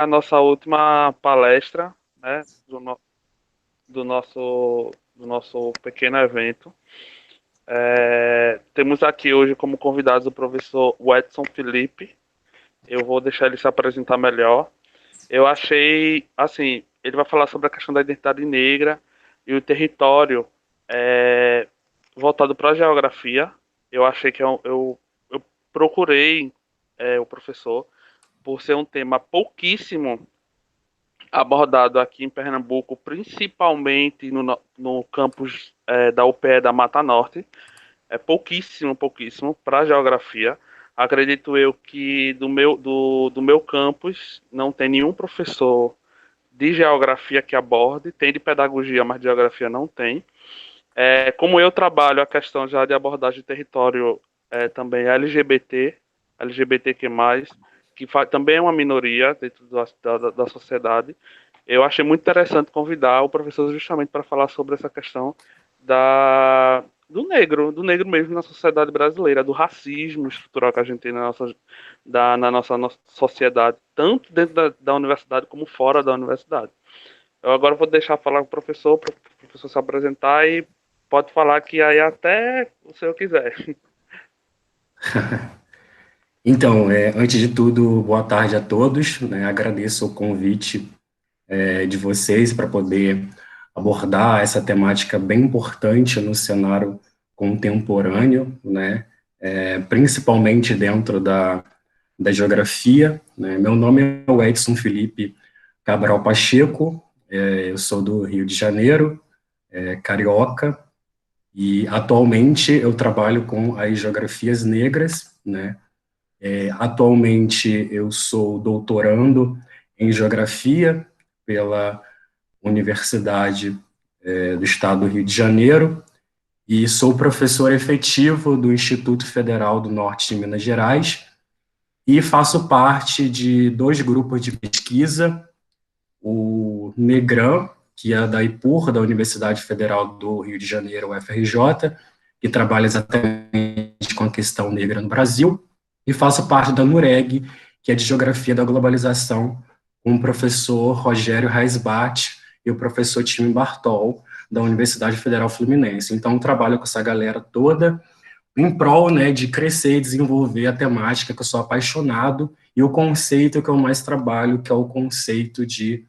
a nossa última palestra, né, do nosso pequeno evento. Temos aqui hoje como convidados o professor Edson Felipe. Eu vou deixar ele se apresentar melhor. Eu achei, assim, ele vai falar sobre a questão da identidade negra e o território é, voltado para a geografia. Eu achei que eu procurei o professor por ser um tema pouquíssimo abordado aqui em Pernambuco, principalmente no campus da UPE da Mata Norte. É pouquíssimo, pouquíssimo para a geografia. Acredito eu que do meu campus não tem nenhum professor de geografia que aborde, tem de pedagogia, mas de geografia não tem. Como eu trabalho a questão já de abordagem de território também LGBT, LGBTQ+, também é uma minoria dentro da sociedade, eu achei muito interessante convidar o professor justamente para falar sobre essa questão do negro mesmo na sociedade brasileira, do racismo estrutural que a gente tem na nossa sociedade, tanto dentro da universidade como fora da universidade. Eu agora vou deixar falar com o professor, para o professor se apresentar e pode falar que aí até o senhor quiser. Então, antes de tudo, boa tarde a todos, né? Agradeço o convite de vocês para poder abordar essa temática bem importante no cenário contemporâneo, né? Principalmente dentro da geografia, né? Meu nome é o Edson Felipe Cabral Pacheco, eu sou do Rio de Janeiro, carioca, e atualmente eu trabalho com as geografias negras, né? Atualmente eu sou doutorando em Geografia pela Universidade do Estado do Rio de Janeiro e sou professor efetivo do Instituto Federal do Norte de Minas Gerais e faço parte de dois grupos de pesquisa, o NEGRAM, que é da IPUR, da Universidade Federal do Rio de Janeiro, UFRJ, que trabalha exatamente com a questão negra no Brasil, e faço parte da NUREG, que é de Geografia da Globalização, com o professor Rogério Reisbach e o professor Tim Bartol, da Universidade Federal Fluminense. Então, trabalho com essa galera toda em prol, né, de crescer e desenvolver a temática que eu sou apaixonado e o conceito que eu mais trabalho, que é o conceito de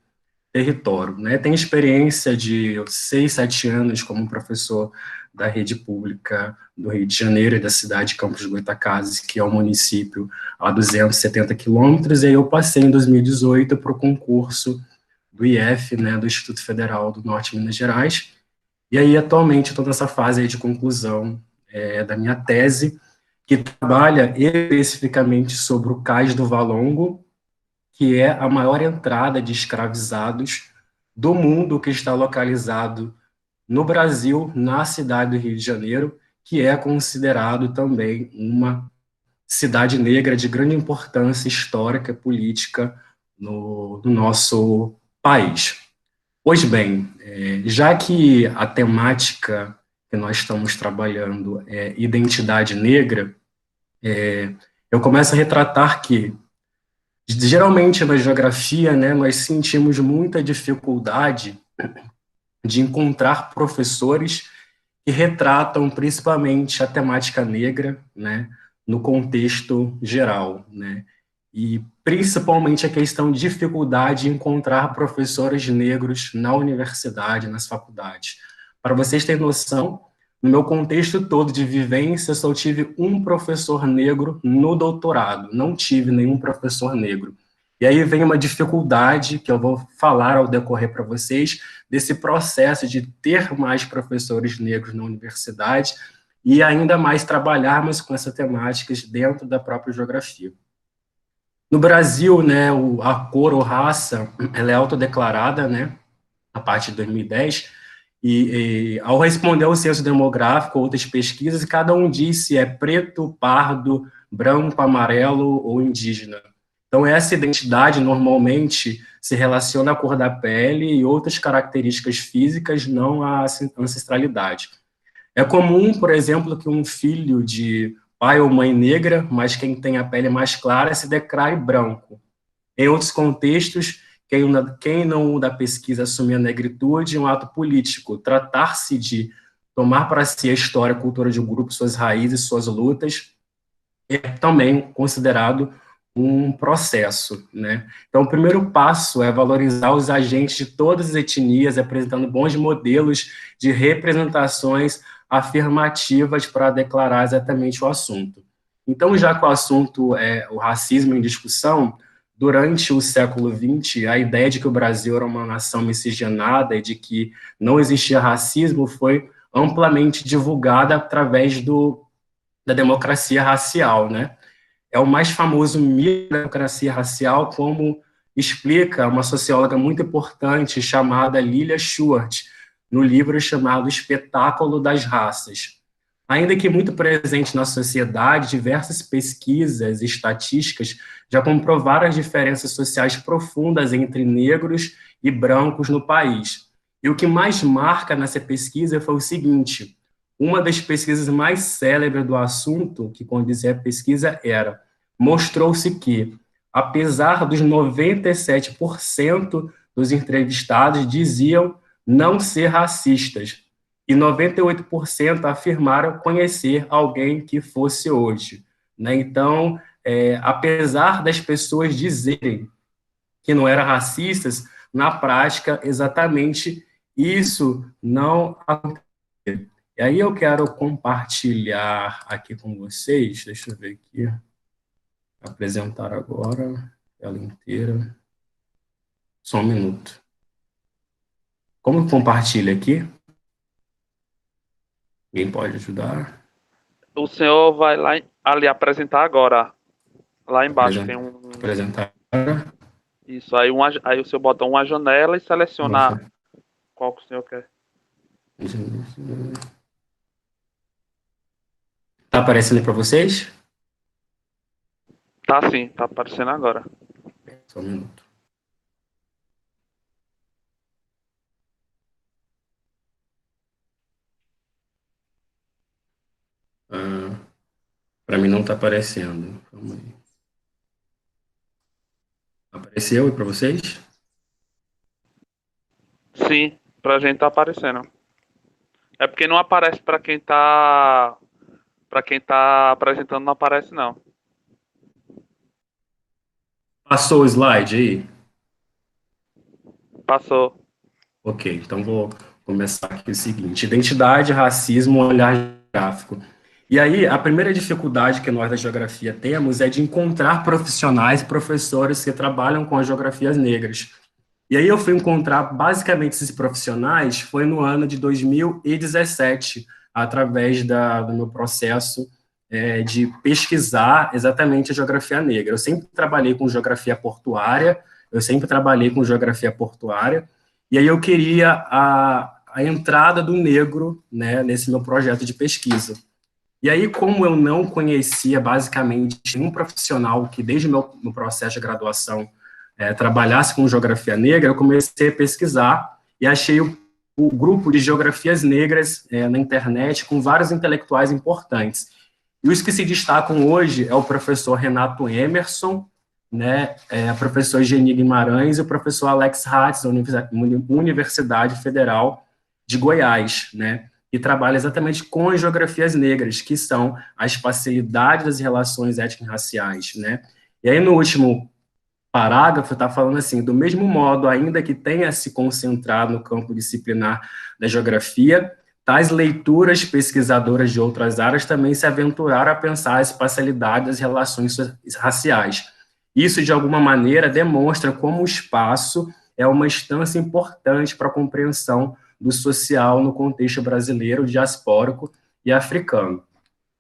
território, né? Tenho experiência de 6, 7 anos como professor da rede pública do Rio de Janeiro e da cidade de Campos dos Goytacazes, que é um município a 270 quilômetros, e aí eu passei em 2018 para o concurso do IF, né, do Instituto Federal do Norte de Minas Gerais, e aí atualmente estou nessa fase aí de conclusão da minha tese, que trabalha especificamente sobre o Cais do Valongo, que é a maior entrada de escravizados do mundo, que está localizado no Brasil, na cidade do Rio de Janeiro, que é considerado também uma cidade negra de grande importância histórica e política no nosso país. Pois bem, já que a temática que nós estamos trabalhando é identidade negra, eu começo a retratar que geralmente na geografia, né, nós sentimos muita dificuldade de encontrar professores que retratam principalmente a temática negra, né, no contexto geral, né, e principalmente a questão de dificuldade de encontrar professores negros na universidade, nas faculdades. Para vocês terem noção, no meu contexto todo de vivência, só tive um professor negro no doutorado, não tive nenhum professor negro. E aí vem uma dificuldade que eu vou falar ao decorrer para vocês, desse processo de ter mais professores negros na universidade e ainda mais trabalharmos com essas temáticas dentro da própria geografia. No Brasil, né, a cor ou raça, ela é autodeclarada, né, a partir de 2010, e ao responder ao censo demográfico, outras pesquisas, cada um diz se é preto, pardo, branco, amarelo ou indígena. Então, essa identidade normalmente se relaciona à cor da pele e outras características físicas, não à ancestralidade. É comum, por exemplo, que um filho de pai ou mãe negra, mas quem tem a pele mais clara, se declare branco. Em outros contextos, quem não da pesquisa assumir a negritude é um ato político. Tratar-se de tomar para si a história, a cultura de um grupo, suas raízes, suas lutas, é também considerado um processo, né? Então, o primeiro passo é valorizar os agentes de todas as etnias, apresentando bons modelos de representações afirmativas para declarar exatamente o assunto. Então, já que o assunto é o racismo em discussão, durante o século XX, a ideia de que o Brasil era uma nação miscigenada e de que não existia racismo foi amplamente divulgada através da democracia racial, né? É o mais famoso mito da democracia racial, como explica uma socióloga muito importante chamada Lilia Schwartz, no livro chamado Espetáculo das Raças. Ainda que muito presente na sociedade, diversas pesquisas e estatísticas já comprovaram as diferenças sociais profundas entre negros e brancos no país. E o que mais marca nessa pesquisa foi o seguinte: uma das pesquisas mais célebres do assunto, que condizia a pesquisa, mostrou-se que, apesar dos 97% dos entrevistados diziam não ser racistas, e 98% afirmaram conhecer alguém que fosse hoje, né? Então, apesar das pessoas dizerem que não eram racistas, na prática, exatamente isso não acontece. E aí eu quero compartilhar aqui com vocês, deixa eu ver aqui, apresentar agora, ela inteira, só um minuto. Como compartilha aqui? Alguém pode ajudar? O senhor vai lá ali apresentar agora. Lá embaixo tem um. Apresentar. Isso, aí o senhor bota uma janela e seleciona qual que o senhor quer. Tá aparecendo para vocês? Tá sim, tá aparecendo agora. Só um minuto. Para mim não está aparecendo. Calma aí. Apareceu e para vocês? Sim, pra gente tá aparecendo. É porque não aparece pra quem tá. Pra quem tá apresentando, não aparece não. Passou o slide aí? Passou. Ok, então vou começar aqui o seguinte: identidade, racismo, olhar geográfico. E aí, a primeira dificuldade que nós da geografia temos é de encontrar profissionais e professores que trabalham com as geografias negras. E aí eu fui encontrar, basicamente, esses profissionais foi no ano de 2017, através do meu processo de pesquisar exatamente a geografia negra. Eu sempre trabalhei com geografia portuária, e aí eu queria a entrada do negro, né, nesse meu projeto de pesquisa. E aí, como eu não conhecia, basicamente, um profissional que, desde o meu processo de graduação, trabalhasse com geografia negra, eu comecei a pesquisar e achei o grupo de geografias negras na internet com vários intelectuais importantes. E os que se destacam hoje é o professor Renato Emerson, né, a professora Geni Guimarães e o professor Alex Hatz, da Universidade Federal de Goiás, né, que trabalha exatamente com as geografias negras, que são a espacialidade das relações étnico-raciais, né. E aí, no último parágrafo, está falando assim: do mesmo modo, ainda que tenha se concentrado no campo disciplinar da geografia, tais leituras pesquisadoras de outras áreas também se aventuraram a pensar a espacialidade das relações raciais. Isso, de alguma maneira, demonstra como o espaço é uma instância importante para a compreensão do social no contexto brasileiro, diaspórico e africano.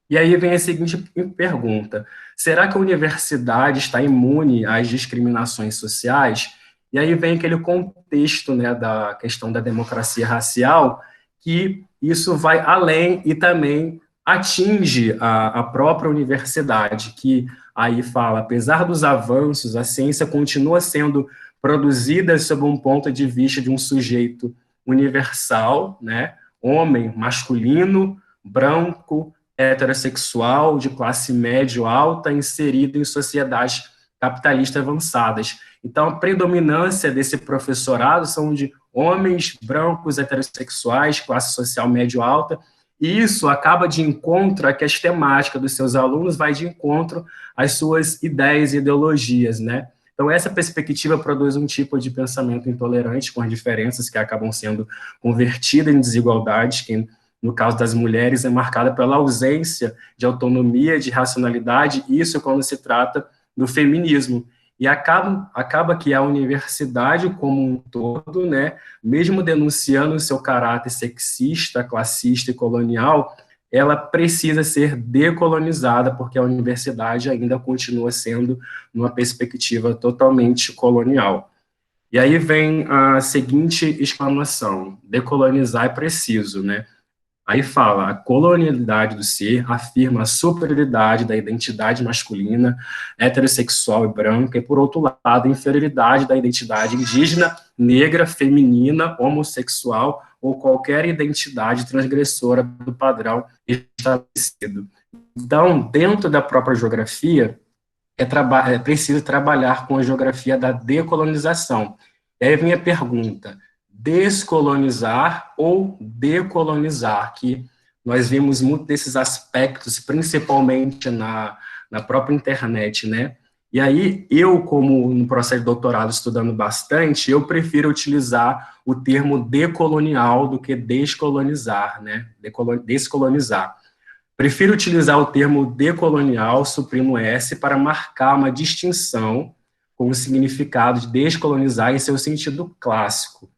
E aí vem a seguinte pergunta: será que a universidade está imune às discriminações sociais? E aí vem aquele contexto, né, da questão da democracia racial, que isso vai além e também atinge a própria universidade, que aí fala: apesar dos avanços, a ciência continua sendo produzida sob um ponto de vista de um sujeito universal, né, homem, masculino, branco, heterossexual, de classe média alta, inserido em sociedades capitalistas avançadas. Então, a predominância desse professorado são de homens brancos, heterossexuais, classe social médio-alta, e isso acaba de encontro a que as temáticas dos seus alunos vai de encontro às suas ideias e ideologias, né? Então, essa perspectiva produz um tipo de pensamento intolerante, com as diferenças que acabam sendo convertidas em desigualdades, que, no caso das mulheres, é marcada pela ausência de autonomia, de racionalidade, isso quando se trata do feminismo. E acaba que a universidade como um todo, né, mesmo denunciando o seu caráter sexista, classista e colonial, ela precisa ser decolonizada, porque a universidade ainda continua sendo uma perspectiva totalmente colonial. E aí vem a seguinte exclamação: decolonizar é preciso, né? Aí fala, a colonialidade do ser afirma a superioridade da identidade masculina, heterossexual e branca, e, por outro lado, a inferioridade da identidade indígena, negra, feminina, homossexual ou qualquer identidade transgressora do padrão estabelecido. Então, dentro da própria geografia, é preciso trabalhar com a geografia da decolonização. E aí vem a pergunta: descolonizar ou decolonizar? Que nós vimos muito desses aspectos, principalmente na própria internet, né? E aí, eu, como no processo de doutorado estudando bastante, eu prefiro utilizar o termo decolonial do que descolonizar, né? Descolonizar. Prefiro utilizar o termo decolonial, suprimo S, para marcar uma distinção com o significado de descolonizar em seu sentido clássico.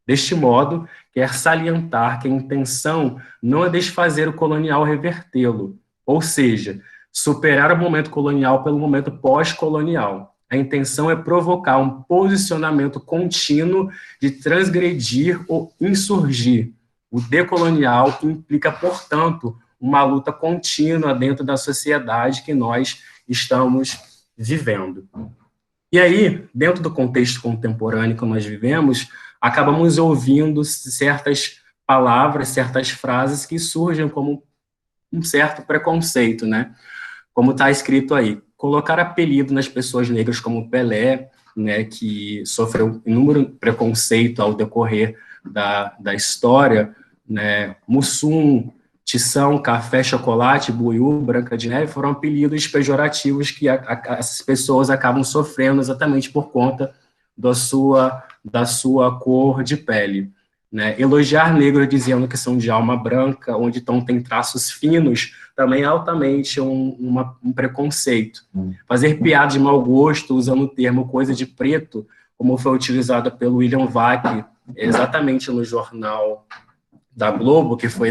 Deste modo, quer salientar que a intenção não é desfazer o colonial, revertê-lo, ou seja, superar o momento colonial pelo momento pós-colonial. A intenção é provocar um posicionamento contínuo de transgredir ou insurgir. O decolonial implica, portanto, uma luta contínua dentro da sociedade que nós estamos vivendo. E aí, dentro do contexto contemporâneo que nós vivemos, acabamos ouvindo certas palavras, certas frases que surgem como um certo preconceito, né? Como está escrito aí, colocar apelido nas pessoas negras como Pelé, né, que sofreu inúmero preconceito ao decorrer da história, né, Mussum, Tição, Café, Chocolate, Buiú, Branca de Neve, foram apelidos pejorativos que essas pessoas acabam sofrendo exatamente por conta da sua cor de pele. Né? Elogiar negros dizendo que são de alma branca, onde então tem traços finos, também é altamente um preconceito. Fazer piada de mau gosto usando o termo coisa de preto, como foi utilizado pelo William Vac, exatamente no jornal da Globo, que foi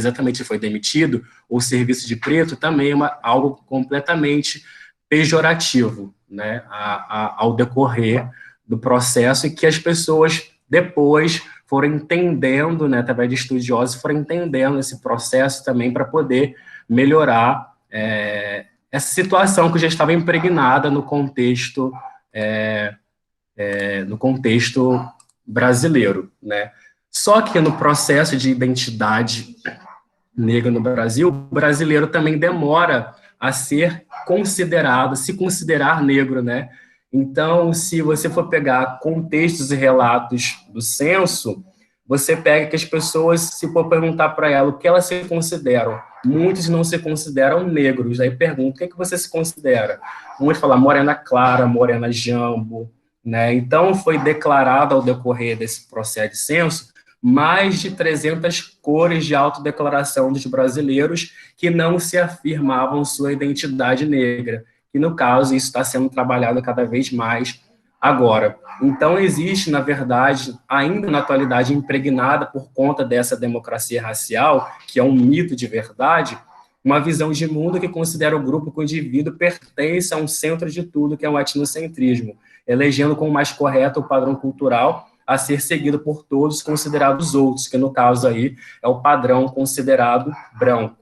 demitido, o serviço de preto, também é algo completamente pejorativo, né, ao decorrer do processo, e que as pessoas depois foram entendendo, né, através de estudiosos, foram entendendo esse processo também para poder melhorar essa situação que já estava impregnada no contexto brasileiro, né? Só que no processo de identidade negra no Brasil, o brasileiro também demora a ser considerado, se considerar negro, né? Então, se você for pegar contextos e relatos do censo, você pega que as pessoas, se for perguntar para ela o que elas se consideram, muitos não se consideram negros. Aí pergunta, o que você se considera? Muitos falam morena clara, morena jambo, né? Então, foi declarado ao decorrer desse processo de censo mais de 300 cores de autodeclaração dos brasileiros que não se afirmavam sua identidade negra. E, no caso, isso está sendo trabalhado cada vez mais agora. Então, existe, na verdade, ainda na atualidade, impregnada por conta dessa democracia racial, que é um mito de verdade, uma visão de mundo que considera o grupo que o indivíduo pertence a um centro de tudo, que é o etnocentrismo, elegendo como mais correto o padrão cultural a ser seguido por todos, considerados outros, que no caso aí é o padrão considerado branco.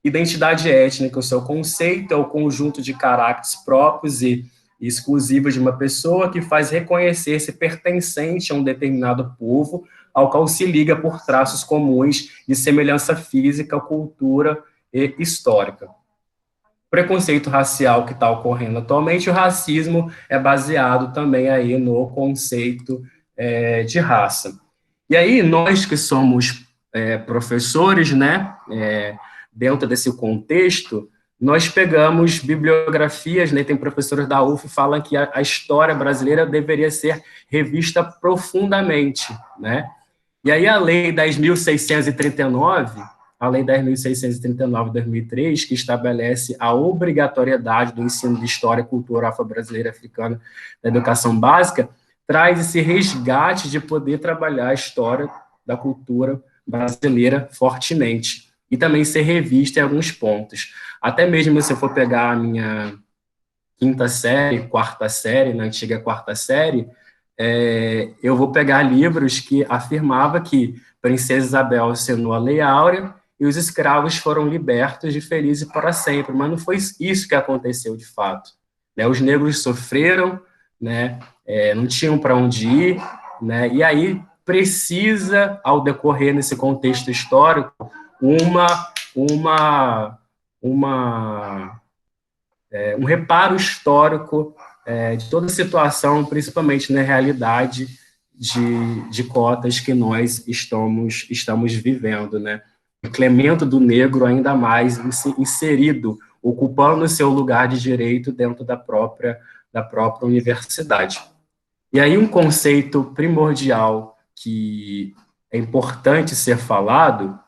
Identidade étnica, o seu conceito é o conjunto de caracteres próprios e exclusivos de uma pessoa que faz reconhecer-se pertencente a um determinado povo, ao qual se liga por traços comuns de semelhança física, cultura e histórica. preconceito racial que está ocorrendo atualmente, o racismo é baseado também aí no conceito de raça. E aí, nós que somos professores, né, dentro desse contexto, nós pegamos bibliografias, né, tem professores da UF que falam que a história brasileira deveria ser revista profundamente, né? E aí a Lei 10.639, a Lei 10.639 de 2003, que estabelece a obrigatoriedade do ensino de história e cultura afro-brasileira e africana na educação básica, traz esse resgate de poder trabalhar a história da cultura brasileira fortemente e também ser revista em alguns pontos. Até mesmo se eu for pegar a minha quinta série, quarta série, na antiga quarta série, eu vou pegar livros que afirmava que Princesa Isabel assinou a Lei Áurea e os escravos foram libertos de felizes para sempre, mas não foi isso que aconteceu de fato. Né? Os negros sofreram, né? Não tinham para onde ir, né? E aí precisa, ao decorrer nesse contexto histórico, um reparo histórico de toda a situação, principalmente na realidade de cotas que nós estamos vivendo, né? O incremento do negro ainda mais inserido, ocupando seu lugar de direito dentro da própria universidade. E aí um conceito primordial que é importante ser falado,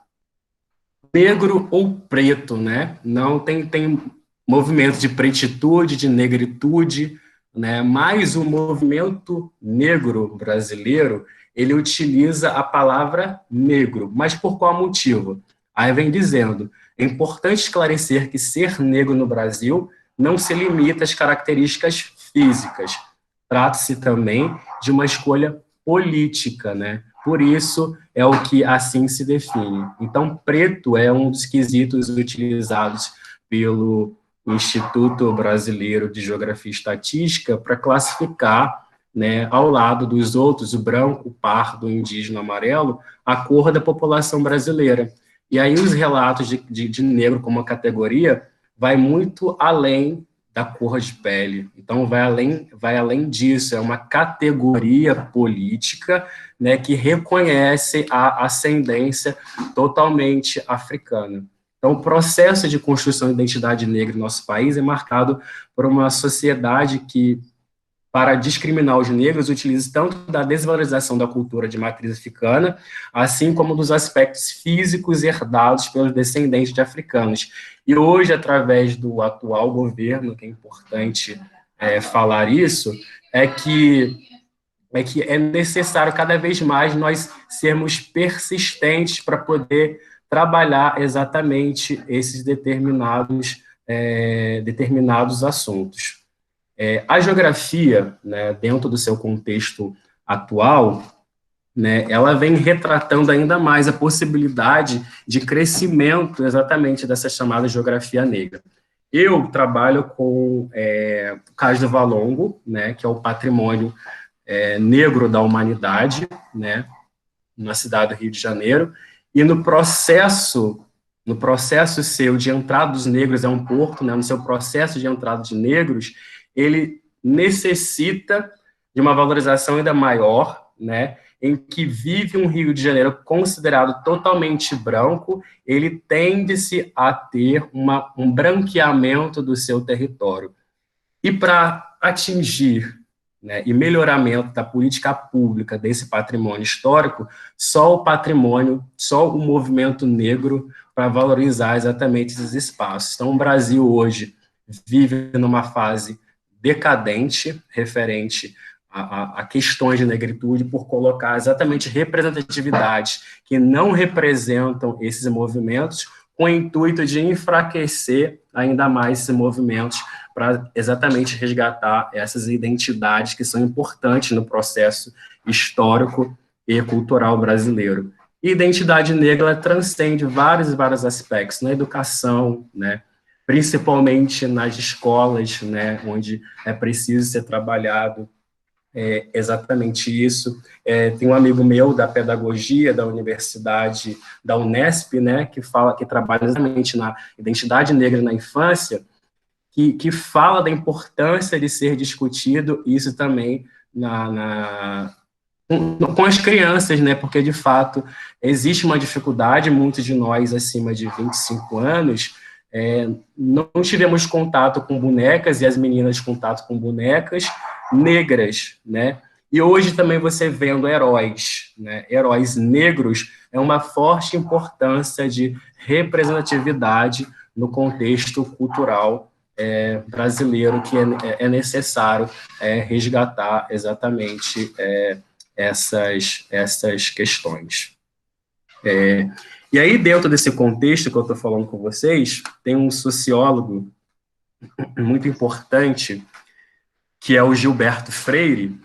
negro ou preto, né? Não tem movimento de pretitude, de negritude, né? Mas o movimento negro brasileiro, ele utiliza a palavra negro, mas por qual motivo? Aí vem dizendo, é importante esclarecer que ser negro no Brasil não se limita às características físicas, trata-se também de uma escolha política, né? Por isso é o que assim se define. Então, preto é um dos quesitos utilizados pelo Instituto Brasileiro de Geografia e Estatística para classificar, né, ao lado dos outros, o branco, o pardo, o indígena, o amarelo, a cor da população brasileira. E aí os relatos de negro como uma categoria vai muito além da cor de pele. Então, vai além disso, é uma categoria política, né, que reconhece a ascendência totalmente africana. Então, o processo de construção de identidade negra no nosso país é marcado por uma sociedade que, para discriminar os negros, utiliza tanto da desvalorização da cultura de matriz africana, assim como dos aspectos físicos herdados pelos descendentes de africanos. E hoje, através do atual governo, que é importante falar isso, é que é necessário cada vez mais nós sermos persistentes para poder trabalhar exatamente esses determinados assuntos. A geografia, né, dentro do seu contexto atual, né, ela vem retratando ainda mais a possibilidade de crescimento exatamente dessa chamada geografia negra. Eu trabalho com o Cais do Valongo, né, que é o patrimônio negro da humanidade, né, na cidade do Rio de Janeiro, e no processo seu de entrada dos negros, é um porto, né, no seu processo de entrada de negros, ele necessita de uma valorização ainda maior, né, em que vive um Rio de Janeiro considerado totalmente branco, ele tende-se a ter um branqueamento do seu território. E para atingir, né, e melhoramento da política pública desse patrimônio histórico, só o movimento negro para valorizar exatamente esses espaços. Então, o Brasil hoje vive numa fase decadente, referente a questões de negritude, por colocar exatamente representatividades que não representam esses movimentos, com o intuito de enfraquecer ainda mais esses movimentos, para exatamente resgatar essas identidades que são importantes no processo histórico e cultural brasileiro. E identidade negra transcende vários aspectos, na educação, né, principalmente nas escolas, né, onde é preciso ser trabalhado exatamente isso. Tem um amigo meu da pedagogia da universidade, da Unesp, né, que trabalha exatamente na identidade negra na infância, que fala da importância de ser discutido, isso também com as crianças, né? Porque, de fato, existe uma dificuldade, muitos de nós, acima de 25 anos, não tivemos contato com bonecas, e as meninas contato com bonecas negras, né? E hoje também você vendo heróis, né? Heróis negros, é uma forte importância de representatividade no contexto cultural brasileiro, que é necessário resgatar exatamente essas questões. E aí, dentro desse contexto que eu estou falando com vocês, tem um sociólogo muito importante, que é o Gilberto Freire,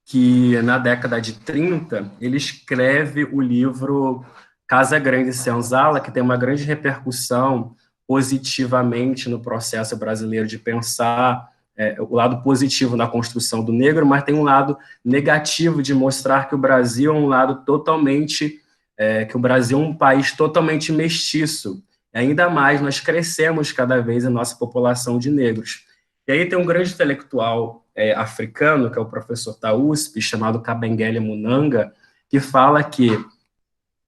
que na década de 30, ele escreve o livro Casa Grande Senzala, que tem uma grande repercussão positivamente no processo brasileiro de pensar o lado positivo na construção do negro, mas tem um lado negativo de mostrar que o Brasil é um lado totalmente, que o Brasil é um país totalmente mestiço. E ainda mais, nós crescemos cada vez a nossa população de negros. E aí tem um grande intelectual africano, que é o professor da USP, chamado Kabengele Munanga, que fala que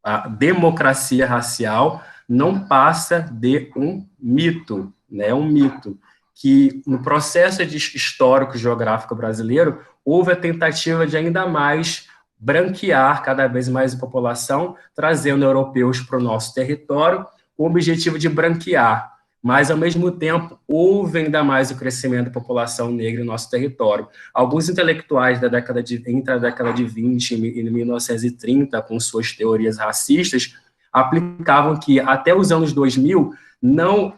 a democracia racial não passa de um mito, né? Um mito que no processo histórico geográfico brasileiro houve a tentativa de ainda mais branquear cada vez mais a população, trazendo europeus para o nosso território, com o objetivo de branquear. Mas, ao mesmo tempo, houve ainda mais o crescimento da população negra no nosso território. Alguns intelectuais entre a década de 20 e 1930, com suas teorias racistas, aplicavam que, até os anos 2000, não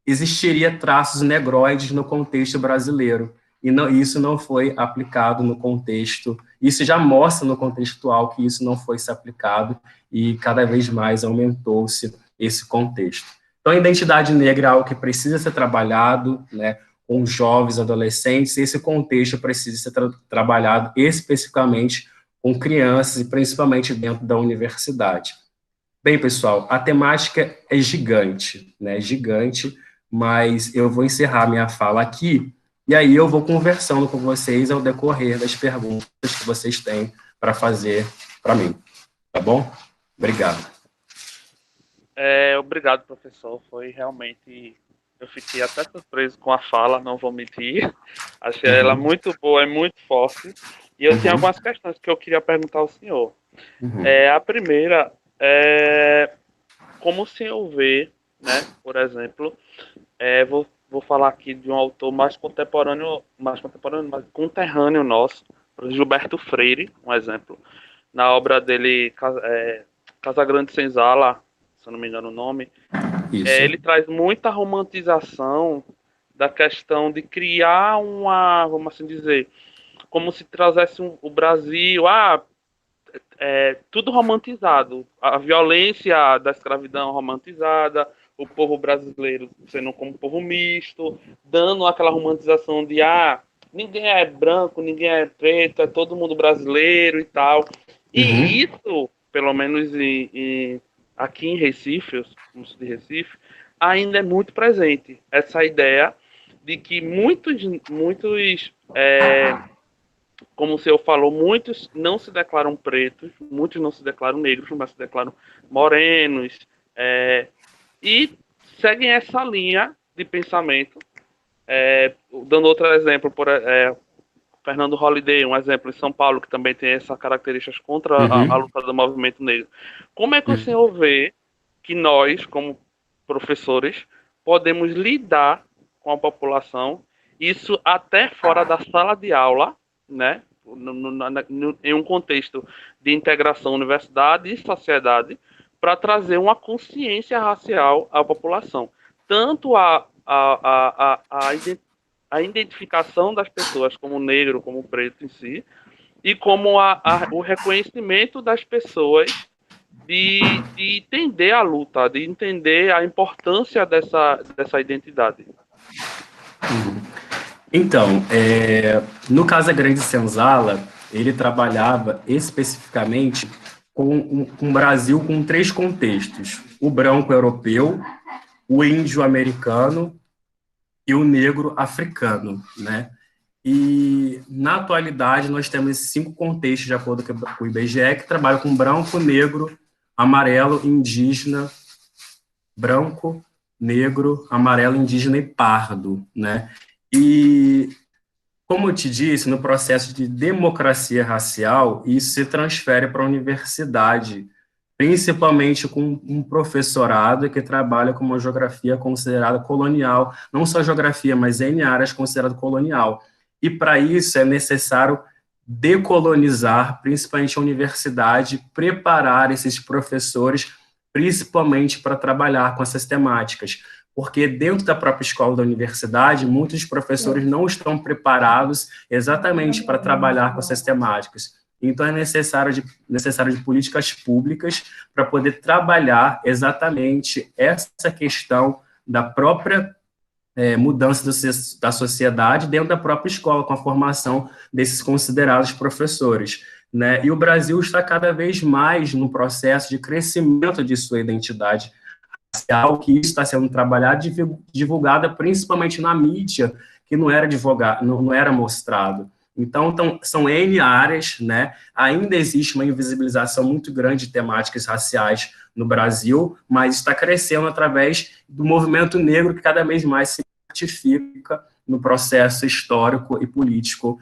existiria traços negroides no contexto brasileiro. E isso não foi aplicado no contexto, isso já mostra no contexto atual que isso não foi se aplicado e cada vez mais aumentou-se esse contexto. Então, a identidade negra é algo que precisa ser trabalhado, né, com jovens, adolescentes, e esse contexto precisa ser trabalhado especificamente com crianças e principalmente dentro da universidade. Bem, pessoal, a temática é gigante, né, gigante, mas eu vou encerrar minha fala aqui, e aí eu vou conversando com vocês ao decorrer das perguntas que vocês têm para fazer para mim, tá bom? Obrigado. Obrigado, professor. Foi realmente... Eu fiquei até surpreso com a fala, não vou mentir. Achei ela muito boa e muito forte. E eu tinha algumas questões que eu queria perguntar ao senhor. A primeira é como o senhor vê, né, por exemplo, vou falar aqui de um autor mais contemporâneo, mais conterrâneo nosso, Gilberto Freire, um exemplo. Na obra dele, Casa Grande Senzala, se eu não me engano o nome, ele traz muita romantização da questão de criar vamos assim dizer, como se trouxesse o Brasil, tudo romantizado, a violência da escravidão romantizada, o povo brasileiro sendo como um povo misto, dando aquela romantização de ninguém é branco, ninguém é preto, é todo mundo brasileiro e tal. E isso, pelo menos aqui em Recife, de Recife, ainda é muito presente. Essa ideia de que muitos como o senhor falou, muitos não se declaram pretos, muitos não se declaram negros, mas se declaram morenos, e seguem essa linha de pensamento. Dando outro exemplo, Fernando Holliday, um exemplo em São Paulo, que também tem essas características contra a luta do movimento negro. Como é que o senhor vê que nós, como professores, podemos lidar com a população, isso até fora da sala de aula, né, em um contexto de integração universidade e sociedade, para trazer uma consciência racial à população, tanto a identificação das pessoas como negro, como preto em si, e como o reconhecimento das pessoas de entender a luta, de entender a importância dessa identidade. Então, no Casa Grande Senzala, ele trabalhava especificamente com um Brasil com 3 contextos: o branco europeu, o índio americano e o negro africano, né? E, na atualidade, nós temos esses 5 contextos, de acordo com o IBGE, que trabalham com branco, negro, amarelo, indígena, branco, negro, amarelo, indígena e pardo, né? E, como eu te disse, no processo de democracia racial, isso se transfere para a universidade, principalmente com um professorado que trabalha com uma geografia considerada colonial, não só geografia, mas N áreas consideradas colonial. E para isso é necessário decolonizar, principalmente a universidade, preparar esses professores, principalmente para trabalhar com essas temáticas, porque dentro da própria escola da universidade, muitos professores não estão preparados exatamente para trabalhar com essas temáticas. Então, é necessário de políticas públicas para poder trabalhar exatamente essa questão da própria mudança da sociedade dentro da própria escola, com a formação desses considerados professores, né? E o Brasil está cada vez mais no processo de crescimento de sua identidade racial, que isso está sendo trabalhado e divulgada principalmente na mídia, que não era divulgado, não era mostrado. Então, são N áreas, né? Ainda existe uma invisibilização muito grande de temáticas raciais no Brasil, mas está crescendo através do movimento negro, que cada vez mais se certifica no processo histórico e político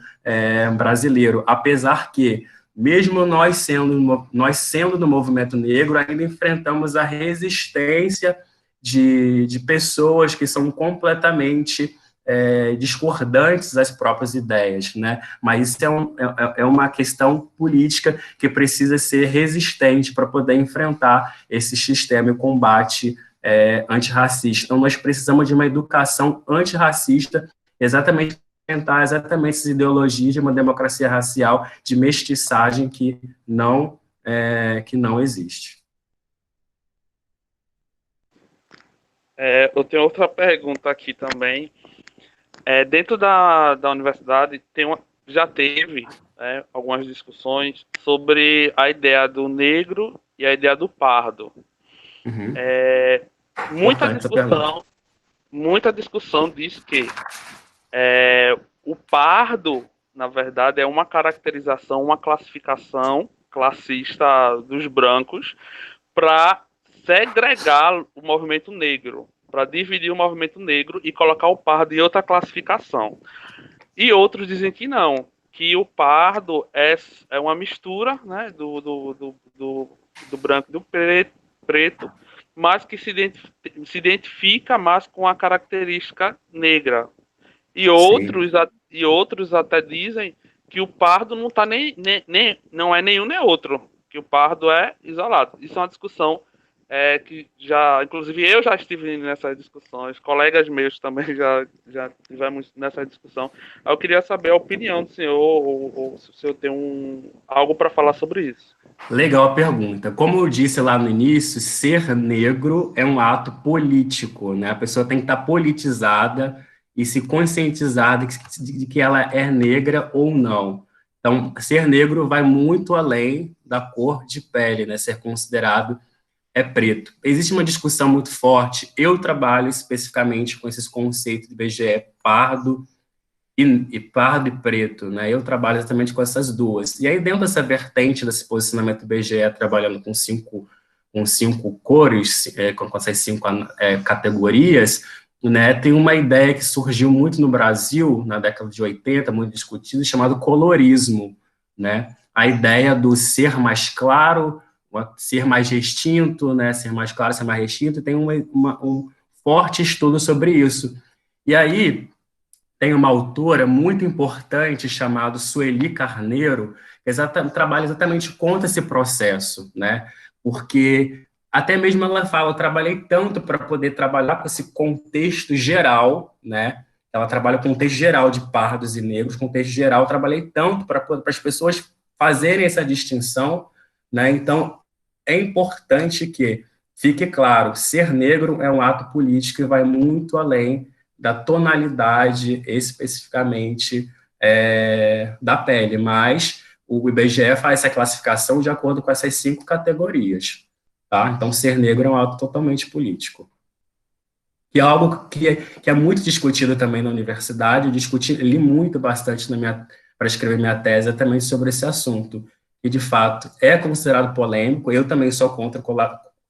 brasileiro. Apesar que, mesmo nós sendo do movimento negro, ainda enfrentamos a resistência de pessoas que são completamente discordantes das próprias ideias, né? Mas isso é uma questão política que precisa ser resistente para poder enfrentar esse sistema e combate antirracista. Então, nós precisamos de uma educação antirracista, exatamente enfrentar exatamente essas ideologias de uma democracia racial, de mestiçagem que não existe. Eu tenho outra pergunta aqui também. Dentro da universidade já teve algumas discussões sobre a ideia do negro e a ideia do pardo. Uhum. Muita discussão diz que o pardo, na verdade, é uma caracterização, uma classificação classista dos brancos para segregar o movimento negro, para dividir o movimento negro e colocar o pardo em outra classificação. E outros dizem que não, que o pardo é uma mistura, né, do branco e do preto, mas que se identifica mais com a característica negra. E outros até dizem que o pardo não tá não é nenhum nem outro, que o pardo é isolado. Isso é uma discussão que inclusive eu já estive nessas discussões, colegas meus também já tivemos nessa discussão. Eu queria saber a opinião do senhor, ou se o senhor tem algo para falar sobre isso. Legal a pergunta. Como eu disse lá no início, ser negro é um ato político, né? A pessoa tem que estar politizada e se conscientizar de que ela é negra ou não. Então, ser negro vai muito além da cor de pele, né? Ser considerado preto. Existe uma discussão muito forte. Eu trabalho especificamente com esses conceitos de BGE pardo e pardo e preto, né? Eu trabalho exatamente com essas duas. E aí, dentro dessa vertente desse posicionamento do BGE, trabalhando com cinco cores, com essas 5 categorias, né, tem uma ideia que surgiu muito no Brasil, na década de 80, muito discutida, chamado colorismo, né? A ideia do ser mais claro, ser mais distinto, né? Ser mais claro, ser mais distinto, tem um forte estudo sobre isso. E aí, tem uma autora muito importante chamada Sueli Carneiro, que trabalha exatamente contra esse processo, né? Porque até mesmo ela fala, eu trabalhei tanto para poder trabalhar com esse contexto geral, né? Ela trabalha com o contexto geral de pardos e negros, contexto geral, eu trabalhei tanto para as pessoas fazerem essa distinção, né? Então, é importante que fique claro, ser negro é um ato político e vai muito além da tonalidade especificamente da pele, mas o IBGE faz essa classificação de acordo com essas 5 categorias, tá? Então, ser negro é um ato totalmente político. que é algo que é muito discutido também na universidade. Li muito bastante para escrever minha tese também sobre esse assunto, que de fato é considerado polêmico. Eu também sou contra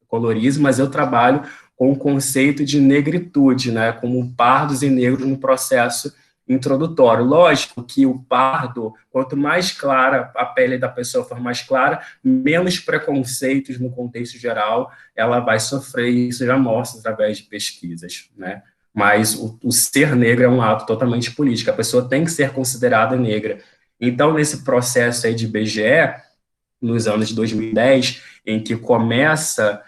colorismo, mas eu trabalho com o conceito de negritude, né, como pardos e negros no processo introdutório. Lógico que o pardo, quanto mais clara a pele da pessoa for mais clara, menos preconceitos no contexto geral ela vai sofrer, e isso já mostra através de pesquisas, né? Mas o ser negro é um ato totalmente político, a pessoa tem que ser considerada negra. Então, nesse processo aí de IBGE, nos anos de 2010, em que começa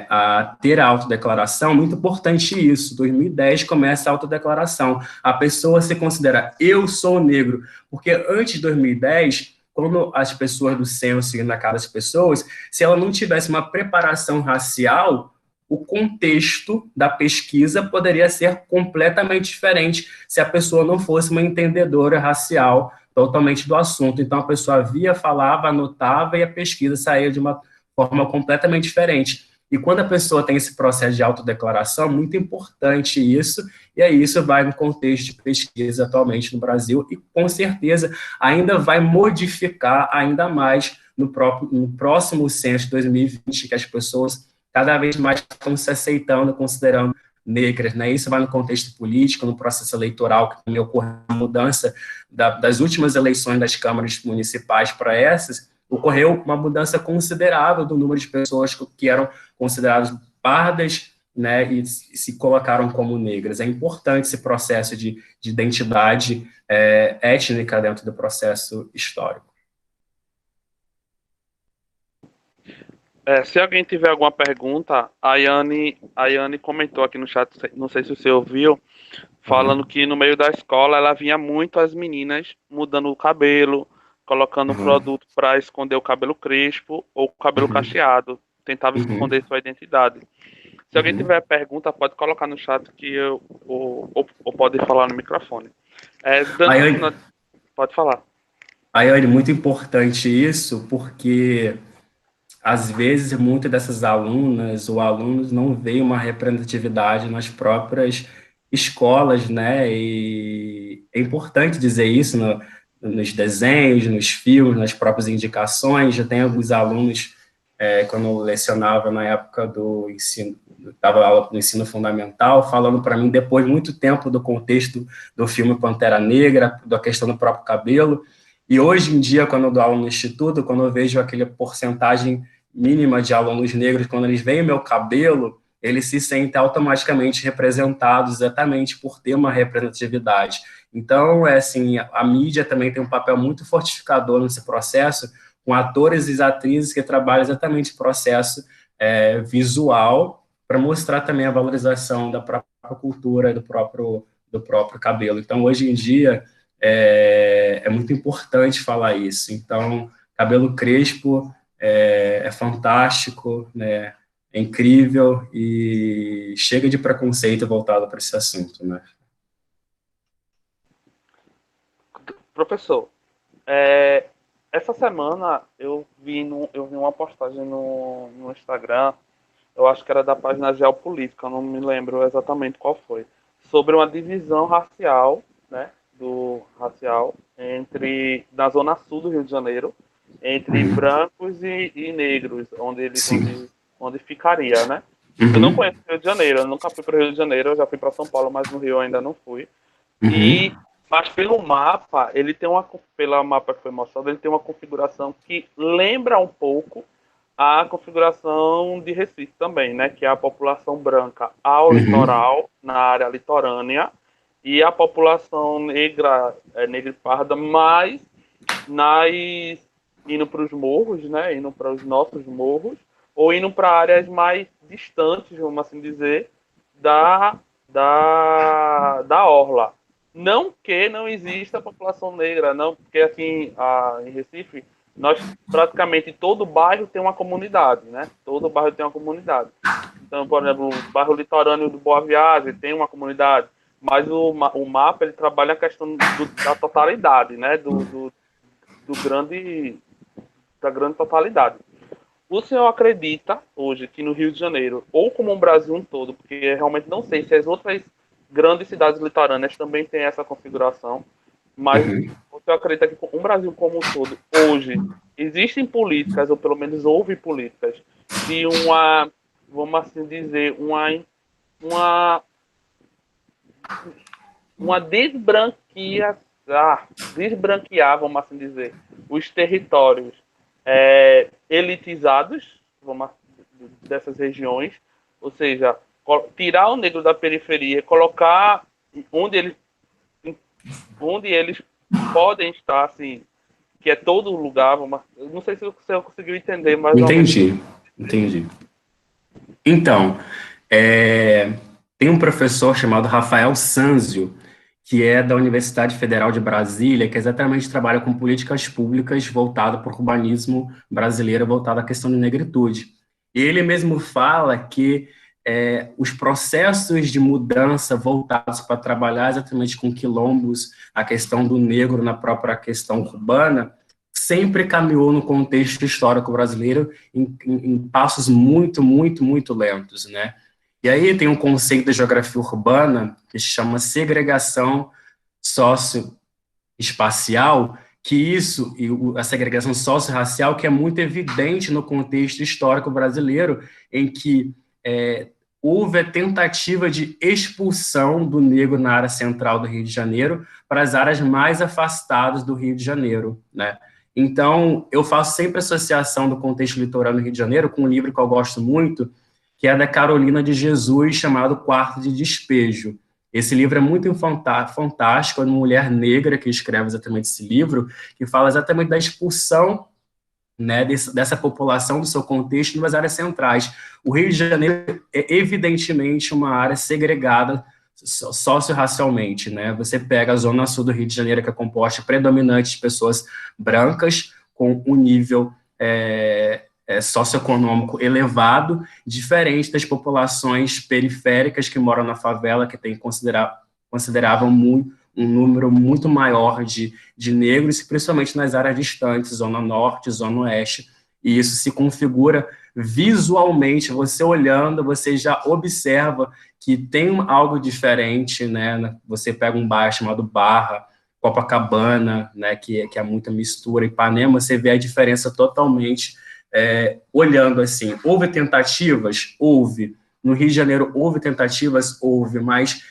a ter a autodeclaração, muito importante isso, 2010 começa a autodeclaração, a pessoa se considera, eu sou negro, porque antes de 2010, quando as pessoas do censo iam na casa das pessoas, se ela não tivesse uma preparação racial, o contexto da pesquisa poderia ser completamente diferente se a pessoa não fosse uma entendedora racial totalmente do assunto. Então, a pessoa via, falava, anotava e a pesquisa saía de uma forma completamente diferente. E quando a pessoa tem esse processo de autodeclaração, é muito importante isso, e aí isso vai no contexto de pesquisa atualmente no Brasil, e com certeza ainda vai modificar ainda mais no próximo censo de 2020, que as pessoas cada vez mais estão se aceitando, considerando negras, né? Isso vai no contexto político, no processo eleitoral, que também ocorreu a mudança das últimas eleições das câmaras municipais para essas, ocorreu uma mudança considerável do número de pessoas que eram consideradas pardas, né, e se colocaram como negras. É importante esse processo de identidade étnica dentro do processo histórico. Se alguém tiver alguma pergunta, a Yane comentou aqui no chat, não sei se você ouviu, falando que no meio da escola ela vinha muito as meninas mudando o cabelo, colocando um produto para esconder o cabelo crespo ou o cabelo cacheado, tentava esconder sua identidade. Se alguém tiver pergunta, pode colocar no chat que ou pode falar no microfone. Pode falar. Ayane, muito importante isso, porque às vezes muitas dessas alunas ou alunos não veem uma representatividade nas próprias escolas, né? E é importante dizer isso nos desenhos, nos filmes, nas próprias indicações. Já tem alguns alunos, quando eu lecionava na época do ensino, dava aula no ensino fundamental, falando para mim, depois de muito tempo do contexto do filme Pantera Negra, da questão do próprio cabelo, e hoje em dia, quando eu dou aula no instituto, quando eu vejo aquela porcentagem mínima de alunos negros, quando eles veem meu cabelo, eles se sentem automaticamente representados exatamente por ter uma representatividade. Então, assim, a mídia também tem um papel muito fortificador nesse processo, com atores e atrizes que trabalham exatamente o processo visual para mostrar também a valorização da própria cultura, do próprio cabelo. Então, hoje em dia, é muito importante falar isso. Então, cabelo crespo é fantástico, né? É incrível e chega de preconceito voltado para esse assunto, né? Professor, essa semana eu vi uma postagem no Instagram, eu acho que era da página Geopolítica, eu não me lembro exatamente qual foi, sobre uma divisão racial, né, na zona sul do Rio de Janeiro, entre brancos e negros, onde ficaria, né? Eu não conheço o Rio de Janeiro, eu nunca fui para o Rio de Janeiro, eu já fui para São Paulo, mas no Rio eu ainda não fui. Mas pelo mapa, pela mapa que foi mostrado, ele tem uma configuração que lembra um pouco a configuração de Recife também, né? Que é a população branca ao litoral, na área litorânea, e a população negra e parda mais indo para os morros, né? Indo para os nossos morros, ou indo para áreas mais distantes, vamos assim dizer, da orla. Não que não exista população negra, não, porque aqui em Recife, praticamente todo bairro tem uma comunidade, né? Todo bairro tem uma comunidade. Então, por exemplo, o bairro litorâneo do Boa Viagem tem uma comunidade, mas o mapa ele trabalha a questão da totalidade, né? Da grande totalidade. O senhor acredita hoje que no Rio de Janeiro, ou como o Brasil todo, porque eu realmente não sei se as outras grandes cidades litorâneas também têm essa configuração, mas Uhum. o senhor acredita que o Brasil como um todo, hoje, existem políticas, ou pelo menos houve políticas, de uma, vamos assim dizer, uma, uma desbranquear, vamos assim dizer, os territórios elitizados, vamos, dessas regiões, ou seja, tirar o negro da periferia, colocar onde eles, onde eles podem estar, assim, que é todo lugar, vamos, não sei se você conseguiu entender mais ou menos. Entendi, entendi. Então, tem um professor chamado Rafael Sanzio, que é da Universidade Federal de Brasília, que exatamente trabalha com políticas públicas voltadas para o urbanismo brasileiro, voltado à questão de negritude. E ele mesmo fala que os processos de mudança voltados para trabalhar exatamente com quilombos, a questão do negro na própria questão urbana, sempre caminhou no contexto histórico brasileiro em passos muito, muito, muito lentos, né? E aí tem um conceito da geografia urbana que se chama segregação socioespacial, que isso, e a segregação socio-racial, que é muito evidente no contexto histórico brasileiro, em que houve a tentativa de expulsão do negro na área central do Rio de Janeiro para as áreas mais afastadas do Rio de Janeiro, né? Então, eu faço sempre associação do contexto litorâneo do Rio de Janeiro com um livro que eu gosto muito, que é da Carolina de Jesus, chamado Quarto de Despejo. Esse livro é muito fantástico, é uma mulher negra que escreve exatamente esse livro, que fala exatamente da expulsão, né, dessa população do seu contexto nas áreas centrais. O Rio de Janeiro é evidentemente uma área segregada socio-racialmente, né? Você pega a zona sul do Rio de Janeiro, que é composta predominante de pessoas brancas, com um nível socioeconômico elevado, diferente das populações periféricas que moram na favela, que tem consideravam um número muito maior de negros, principalmente nas áreas distantes, zona norte, zona oeste, e isso se configura visualmente, você olhando, você já observa que tem algo diferente, né? Você pega um bairro chamado Barra, Copacabana, né, que é muita mistura, Ipanema, você vê a diferença totalmente olhando assim. Houve tentativas? Houve. No Rio de Janeiro houve tentativas? Houve, mas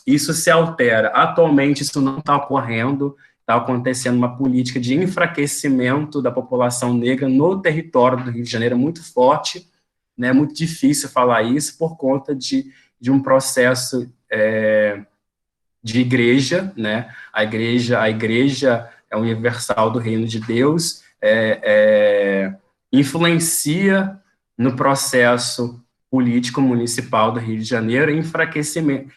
isso se altera. Atualmente isso não está ocorrendo, está acontecendo uma política de enfraquecimento da população negra no território do Rio de Janeiro muito forte, né? É muito difícil falar isso por conta de um processo de igreja, né? A igreja é universal do reino de Deus, influencia no processo político municipal do Rio de Janeiro,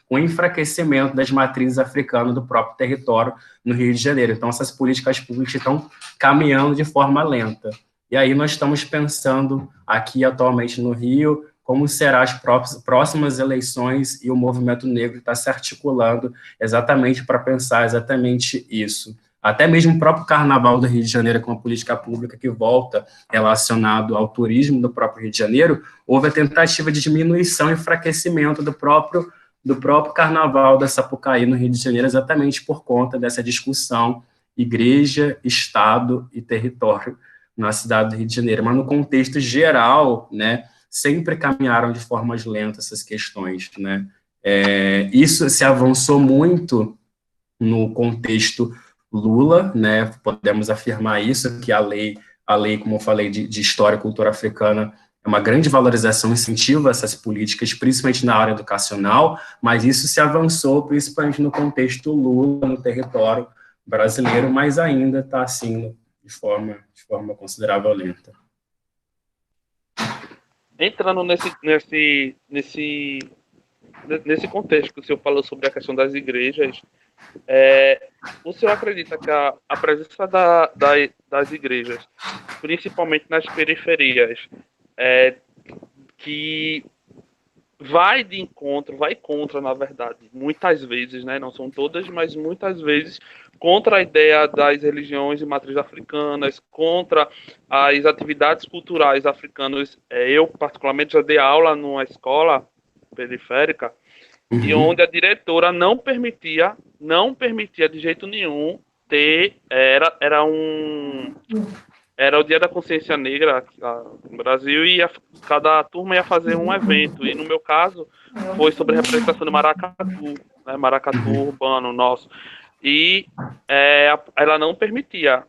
com enfraquecimento das matrizes africanas do próprio território no Rio de Janeiro. Então, essas políticas públicas estão caminhando de forma lenta. E aí nós estamos pensando aqui atualmente no Rio como serão as próximas eleições e o movimento negro está se articulando exatamente para pensar exatamente isso. Até mesmo o próprio Carnaval do Rio de Janeiro, com uma política pública que volta relacionado ao turismo do próprio Rio de Janeiro, houve a tentativa de diminuição e enfraquecimento do próprio Carnaval da Sapucaí no Rio de Janeiro, exatamente por conta dessa discussão igreja, Estado e território na cidade do Rio de Janeiro. Mas no contexto geral, né, sempre caminharam de formas lentas essas questões, né? Isso se avançou muito no contexto Lula, né? Podemos afirmar isso, que a lei, como eu falei, de história e cultura africana é uma grande valorização, incentiva essas políticas, principalmente na área educacional, mas isso se avançou principalmente no contexto Lula, no território brasileiro, mas ainda está assim de forma considerável lenta. Entrando nesse contexto que o senhor falou sobre a questão das igrejas, o senhor acredita que a presença das igrejas, principalmente nas periferias, que vai contra, na verdade, muitas vezes, né? Não são todas, mas muitas vezes, contra a ideia das religiões de matriz africanas, contra as atividades culturais africanas. Eu, particularmente, já dei aula numa escola periférica, e onde a diretora não permitia de jeito nenhum ter, era o Dia da Consciência Negra aqui no Brasil, e cada turma ia fazer um evento, e no meu caso foi sobre a representação do maracatu, né, maracatu urbano nosso, e ela não permitia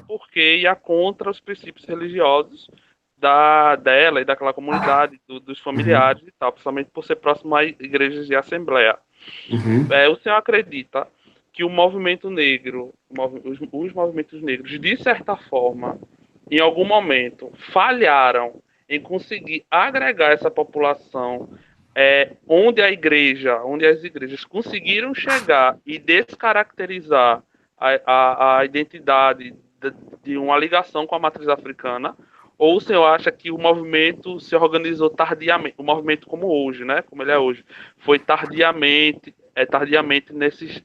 porque ia contra os princípios religiosos dela e daquela comunidade, dos familiares e tal, principalmente por ser próximo a igrejas de assembleia. O senhor acredita que o movimento negro, os movimentos negros, de certa forma, em algum momento, falharam em conseguir agregar essa população, onde as igrejas conseguiram chegar e descaracterizar a identidade de uma ligação com a matriz africana? Ou o senhor acha que o movimento se organizou tardiamente, o movimento como hoje, né, como ele é hoje, foi tardiamente nessas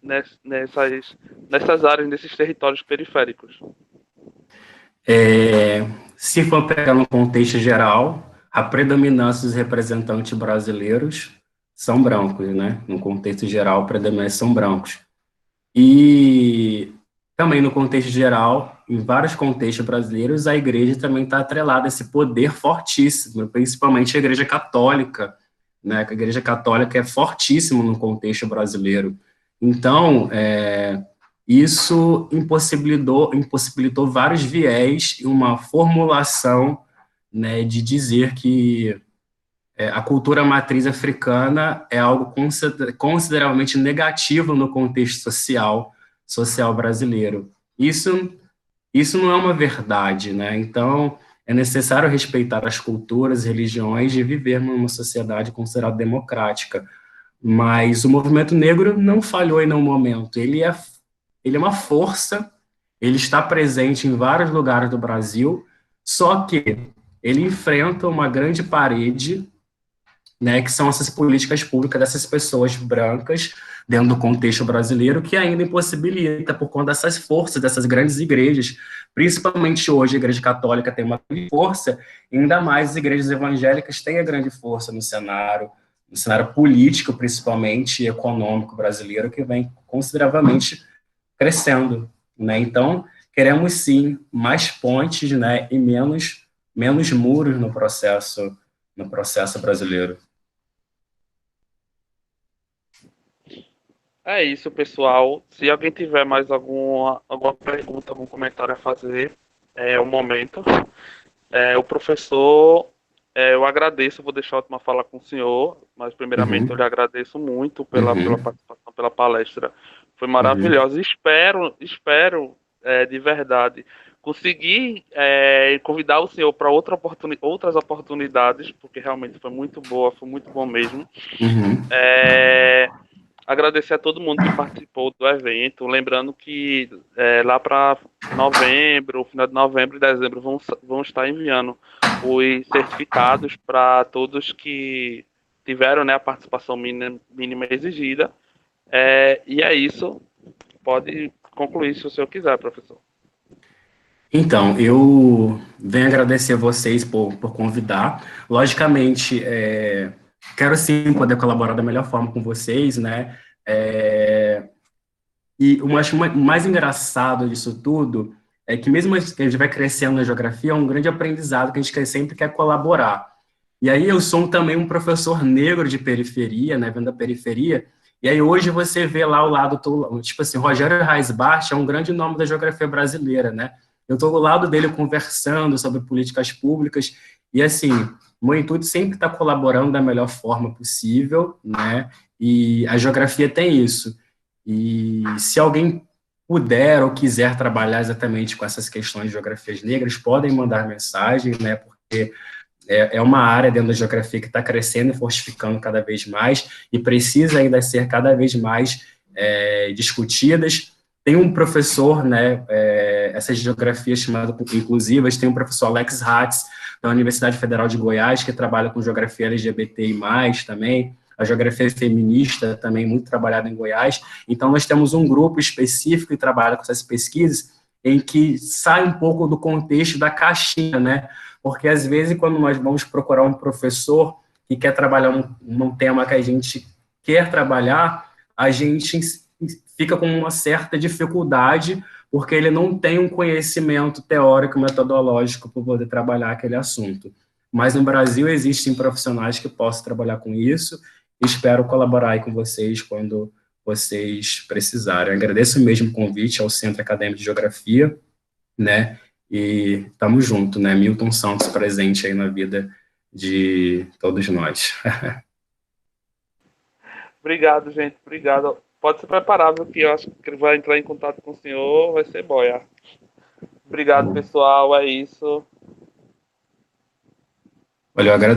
áreas, nesses territórios periféricos? Se for pegar no contexto geral, a predominância dos representantes brasileiros são brancos, né? No contexto geral, a predominância são brancos. E também no contexto geral, em vários contextos brasileiros, a igreja também está atrelada a esse poder fortíssimo, principalmente a igreja católica, né? A igreja católica é fortíssima no contexto brasileiro. Então, isso impossibilitou vários viés e uma formulação, né, de dizer que a cultura matriz africana é algo consideravelmente negativo no contexto social brasileiro. Isso não é uma verdade, né? Então, é necessário respeitar as culturas, religiões e viver numa sociedade considerada democrática. Mas o movimento negro não falhou em nenhum momento. Ele é uma força, ele está presente em vários lugares do Brasil, só que ele enfrenta uma grande parede, né, que são essas políticas públicas dessas pessoas brancas dentro do contexto brasileiro, que ainda impossibilita por conta dessas forças, dessas grandes igrejas, principalmente hoje a Igreja Católica tem uma grande força, ainda mais as igrejas evangélicas têm a grande força no cenário político, principalmente, e econômico brasileiro, que vem consideravelmente crescendo, né? Então, queremos sim mais pontes, né, e menos muros no processo brasileiro. É isso, pessoal. Se alguém tiver mais alguma pergunta, algum comentário a fazer, é o momento. O professor, eu agradeço, vou deixar a última fala com o senhor, mas primeiramente eu lhe agradeço muito pela participação, pela palestra. Foi maravilhosa. Espero de verdade conseguir convidar o senhor para outras oportunidades, porque realmente foi muito boa, foi muito bom mesmo. Agradecer a todo mundo que participou do evento, lembrando que lá para novembro, final de novembro e dezembro, vão estar enviando os certificados para todos que tiveram, né, a participação mínima exigida. E é isso. Pode concluir se o senhor quiser, professor. Então, eu venho agradecer a vocês por convidar. Logicamente, quero sim poder colaborar da melhor forma com vocês, né? E o mais engraçado disso tudo é que mesmo que a gente vai crescendo na geografia, é um grande aprendizado que a gente sempre quer colaborar. E aí eu sou também um professor negro de periferia, né, vendo da periferia, e aí hoje você vê lá o lado, tipo assim, Rogério Reisbach é um grande nome da geografia brasileira, né? Eu estou do lado dele conversando sobre políticas públicas, e assim, meu intuito sempre está colaborando da melhor forma possível, né? E a geografia tem isso. E se alguém puder ou quiser trabalhar exatamente com essas questões de geografias negras, podem mandar mensagem, né? Porque é uma área dentro da geografia que está crescendo e fortificando cada vez mais e precisa ainda ser cada vez mais discutidas. Tem um professor, né, essas geografias chamadas inclusivas, tem um professor Alex Hatz, da Universidade Federal de Goiás, que trabalha com geografia LGBTI+, também. a geografia feminista, também muito trabalhada em Goiás. Então, nós temos um grupo específico que trabalha com essas pesquisas, em que sai um pouco do contexto da caixinha, né? Porque, às vezes, quando nós vamos procurar um professor que quer trabalhar um tema que a gente quer trabalhar, a gente fica com uma certa dificuldade, porque ele não tem um conhecimento teórico, metodológico para poder trabalhar aquele assunto. Mas no Brasil existem profissionais que possam trabalhar com isso. Espero colaborar aí com vocês quando vocês precisarem. Eu agradeço mesmo o convite ao Centro Acadêmico de Geografia, né? E estamos juntos, né? Milton Santos presente aí na vida de todos nós. Obrigado, gente. Obrigado. Pode se preparar, viu, que eu acho que ele vai entrar em contato com o senhor. Vai ser boia. Obrigado, pessoal. É isso. Valeu, agradeço.